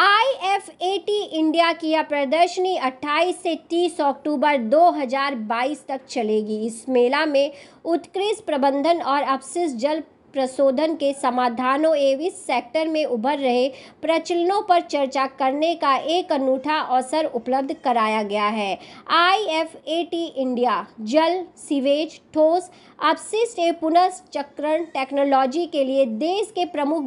IFAT India की यह प्रदर्शनी 28 से 30 अक्टूबर 2022 तक चलेगी। इस मेला में उत्कृष्ट प्रबंधन और अपशिष्ट जल प्रशोधन के समाधानों एवं इस सेक्टर में उभर रहे प्रचलनों पर चर्चा करने का एक अनूठा अवसर उपलब्ध कराया गया है। IFAT इंडिया जल, सीवेज, ठोस अपशिष्ट एवं पुनर्चक्रण टेक्नोलॉजी के लिए देश के प्रमुख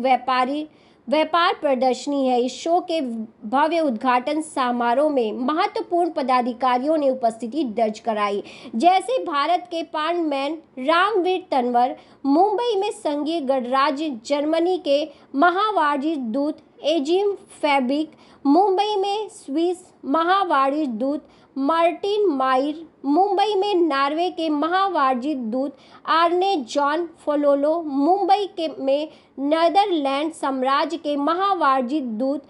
व्यापार प्रदर्शनी है। इस शो के भव्य उद्घाटन समारोह में महत्वपूर्ण पदाधिकारियों ने उपस्थिति दर्ज कराई, जैसे भारत के पार्लियामेंट रामवीर तंवर, मुंबई में संघीय गणराज्य जर्मनी के महावाणिज्य दूत एजिम फैब्रिक, मुंबई में स्विस महावाणिज्य दूत मार्टिन मायर, मुंबई में नॉर्वे के महावाणिज्य दूत आर्ने जॉन फोलोलो, मुंबई में नीदरलैंड साम्राज्य के महावाणिज्य दूत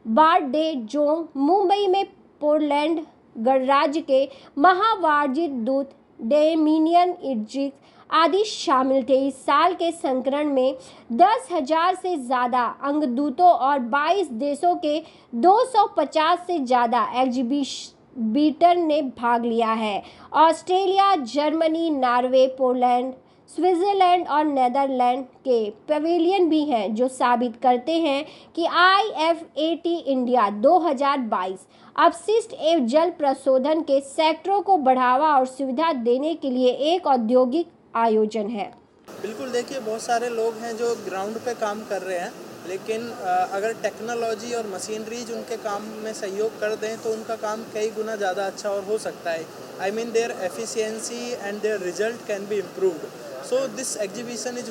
बार्ट डे जोंग, मुंबई में पोलैंड गणराज्य के महावाणिज्य दूत डेमिनियन इड्रिक आदि शामिल थे। इस साल के संस्करण में 10,000 से ज़्यादा अंगदूतों और 22 देशों के 250 से ज़्यादा एग्जीबिटर ने भाग लिया है। Australia, Germany, Norway, Poland, Switzerland और नीदरलैंड के पवेलियन भी हैं, जो साबित करते हैं कि IFAT इंडिया 2022 अपशिष्ट एवं जल प्रशोधन के सेक्टरों को बढ़ावा और सुविधा देने के लिए एक औद्योगिक आयोजन है। बिल्कुल, देखिए बहुत सारे लोग हैं जो ग्राउंड पे काम कर रहे हैं, लेकिन अगर टेक्नोलॉजी और मशीनरीज उनके काम में सहयोग कर दें तो उनका काम कई गुना ज़्यादा अच्छा और हो सकता है। I mean their efficiency and their result can be improved. So this exhibition is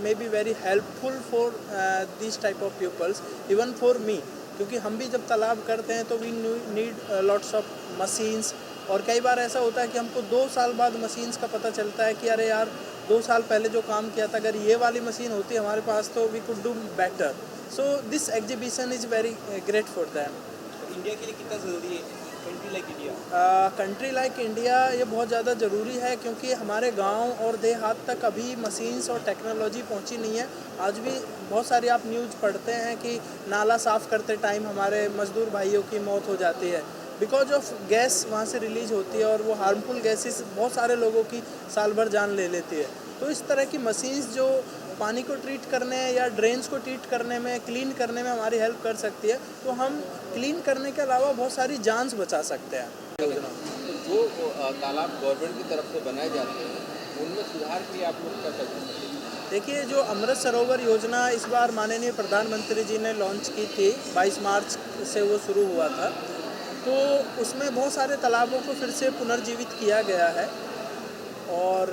maybe very helpful for these type of pupils, even for me, क्योंकि हम भी जब तालाब करते हैं तो we need lots of machines, और कई बार ऐसा होता है कि हमको 2 साल बाद मशीन्स का पता चलता है कि अरे यार 2 साल पहले जो काम किया था, अगर ये वाली मशीन होती हमारे पास तो we could do better. So this exhibition is very great for them. India के लिए कितना ज़रूरी है country like India? Country like India ये बहुत ज़्यादा ज़रूरी है, क्योंकि हमारे गांव और देहात तक अभी मशीन्स और टेक्नोलॉजी पहुंची नहीं है। आज भी बहुत सारी आप न्यूज़ पढ़ते हैं कि नाला साफ़ करते टाइम हमारे मज़दूर भाइयों की मौत हो जाती है बिकॉज ऑफ गैस वहाँ से रिलीज होती है, और वो हार्मफुल गैसेस बहुत सारे लोगों की साल भर जान ले लेती है। तो इस तरह की मशीन्स जो पानी को ट्रीट करने या ड्रेन्स को ट्रीट करने में, क्लीन करने में हमारी हेल्प कर सकती है, तो हम क्लीन करने के अलावा बहुत सारी जान्स बचा सकते हैं। जो तालाब गवर्नमेंट की तरफ से बनाए जाते हैं उनमें सुधार के लिए आप लोग क्या करते हैं? देखिए, जो अमृत सरोवर योजना इस बार माननीय प्रधानमंत्री जी ने लॉन्च की थी, 22 मार्च से वो शुरू हुआ था, तो उसमें बहुत सारे तालाबों को फिर से पुनर्जीवित किया गया है। और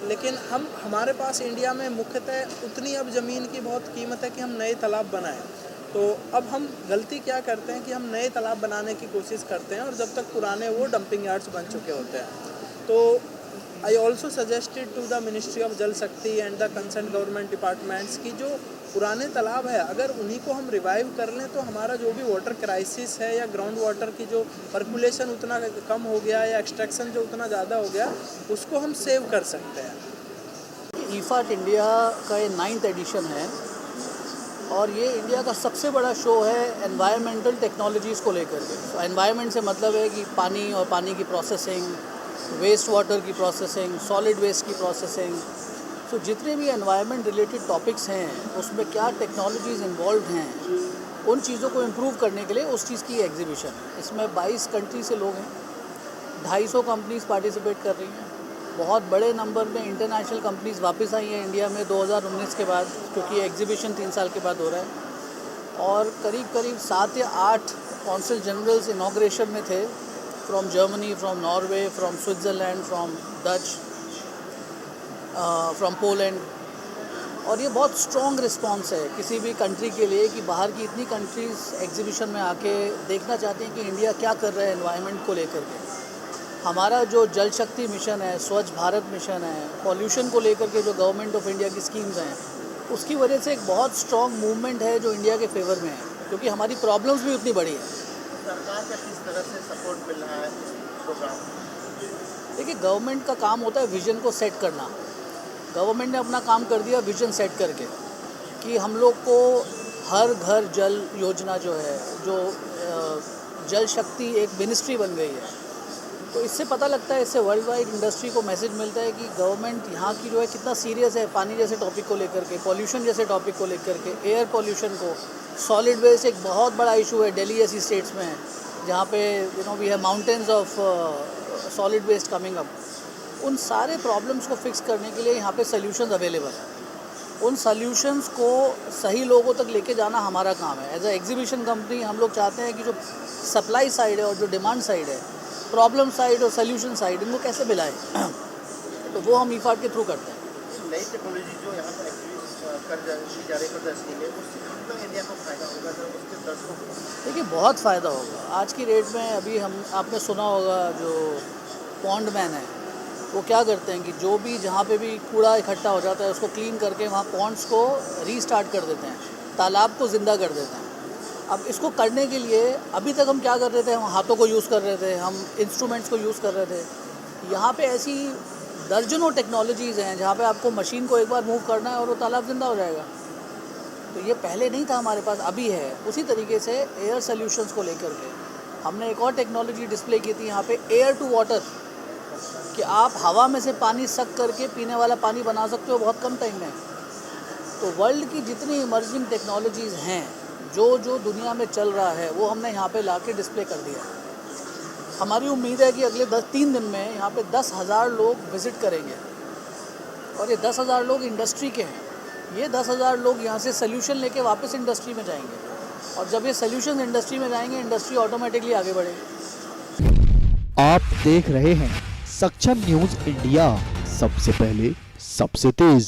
लेकिन हमारे पास इंडिया में मुख्यतः उतनी अब ज़मीन की बहुत कीमत है कि हम नए तालाब बनाएं। तो अब हम गलती क्या करते हैं कि हम नए तालाब बनाने की कोशिश करते हैं, और जब तक पुराने वो डंपिंग यार्ड्स बन चुके होते हैं। तो I also suggested to the ministry of Jal Shakti and the concern government departments की जो पुराने तालाब है, अगर उन्हीं को हम रिवाइव कर लें तो हमारा जो भी वाटर क्राइसिस है या ग्राउंड वाटर की जो पर्कुलेशन उतना कम हो गया या एक्सट्रैक्शन जो उतना ज़्यादा हो गया, उसको हम सेव कर सकते हैं। IFAT इंडिया का ये 9th एडिशन है, और ये इंडिया का सबसे बड़ा शो है एनवायरमेंटल टेक्नोलॉजीज़ को लेकर के। तो एनवायरनमेंट से मतलब है कि पानी और पानी की प्रोसेसिंग, वेस्ट वाटर की प्रोसेसिंग, सॉलिड वेस्ट की प्रोसेसिंग, तो जितने भी एनवायरनमेंट रिलेटेड टॉपिक्स हैं उसमें क्या टेक्नोलॉजीज़ इन्वॉल्व हैं, उन चीज़ों को इम्प्रूव करने के लिए उस चीज़ की एग्जीबिशन है। इसमें 22 कंट्री से लोग हैं, 250 कंपनीज़ पार्टिसिपेट कर रही हैं। बहुत बड़े नंबर में इंटरनेशनल कंपनीज़ वापस आई हैं इंडिया में 2019 के बाद, क्योंकि एग्जीबिशन 3 साल के बाद हो रहा है। और करीब 7 या 8 कौंसल जनरल्स इनॉग्रेशन में थे, from Germany, from Norway, from Switzerland, from Dutch, from Poland. और ये बहुत स्ट्रॉन्ग रिस्पॉन्स है किसी भी कंट्री के लिए कि बाहर की इतनी कंट्रीज़ एग्जीबिशन में आके देखना चाहते हैं कि इंडिया क्या कर रहा है एनवायरनमेंट को लेकर के। हमारा जो जल शक्ति मिशन है, स्वच्छ भारत मिशन है, पॉल्यूशन को लेकर के जो गवर्नमेंट ऑफ इंडिया की स्कीम्स हैं, उसकी वजह से एक बहुत स्ट्रॉन्ग मूवमेंट है जो इंडिया के फेवर में है, क्योंकि हमारी प्रॉब्लम्स भी उतनी बड़ी है। सरकार का किस तरह से सपोर्ट मिल रहा है प्रोग्राम? देखिए, गवर्नमेंट का काम होता है विज़न को सेट करना। गवर्नमेंट ने अपना काम कर दिया विज़न सेट करके कि हम लोग को हर घर जल योजना जो है, जो जल शक्ति एक मिनिस्ट्री बन गई है, तो इससे पता लगता है, इससे वर्ल्ड वाइड इंडस्ट्री को मैसेज मिलता है कि गवर्नमेंट यहाँ की जो है कितना सीरियस है पानी जैसे टॉपिक को लेकर के, पॉल्यूशन जैसे टॉपिक को लेकर के, एयर पॉल्यूशन को, सॉलिड वेस्ट एक बहुत बड़ा इशू है दिल्ली जैसी स्टेट्स में है, जहाँ पे we have mountains of solid waste coming up. उन सारे प्रॉब्लम्स को फिक्स करने के लिए यहाँ पे सॉल्यूशंस अवेलेबल हैं। उन सॉल्यूशंस को सही लोगों तक लेके जाना हमारा काम है। एज अ एग्जीबिशन कंपनी हम लोग चाहते हैं कि जो सप्लाई साइड है और जो डिमांड साइड है, प्रॉब्लम साइड और सॉल्यूशन साइड, इनको कैसे मिलाएं तो वो हम ईफाड के थ्रू करते हैं। नई टेक्नोलॉजी जो यहाँ पर एक्चुअली कर जा रही प्रदर्शनी में, उससे कितना इंडिया को फ़ायदा होगा, जब उसके दर्शकों को? देखिए बहुत फ़ायदा होगा। आज की डेट में अभी आपने सुना होगा जो पॉन्ड मैन है, वो क्या करते हैं कि जो भी जहाँ पे भी कूड़ा इकट्ठा हो जाता है उसको क्लीन करके वहाँ पॉन्ड्स को रीस्टार्ट कर देते हैं, तालाब को ज़िंदा कर देते हैं। अब इसको करने के लिए अभी तक हम क्या कर रहे थे, हम हाथों को यूज़ कर रहे थे, हम इंस्ट्रूमेंट्स को यूज़ कर रहे थे। यहाँ पे ऐसी दर्जनों टेक्नोलॉजीज़ हैं जहाँ पे आपको मशीन को एक बार मूव करना है और वो तालाब ज़िंदा हो जाएगा। तो ये पहले नहीं था हमारे पास, अभी है। उसी तरीके से एयर सॉल्यूशंस को लेकर के हमने एक और टेक्नोलॉजी डिस्प्ले की थी यहाँ पे, एयर टू वाटर, कि आप हवा में से पानी सक करके पीने वाला पानी बना सकते हो बहुत कम टाइम में। तो वर्ल्ड की जितनी इमर्जिंग टेक्नोलॉजीज़ हैं, जो दुनिया में चल रहा है, वो हमने यहाँ पे लाके डिस्प्ले कर दिया। हमारी उम्मीद है कि अगले 3 दिन में यहाँ पे 10,000 लोग विज़िट करेंगे और ये 10,000 लोग इंडस्ट्री के हैं। ये 10,000 लोग यहाँ से सोल्यूशन लेके वापस इंडस्ट्री में जाएंगे और जब ये सोल्यूशन इंडस्ट्री में जाएंगे, इंडस्ट्री ऑटोमेटिकली आगे बढ़ेगी। आप देख रहे हैं सक्षम न्यूज इंडिया, सबसे पहले सबसे तेज।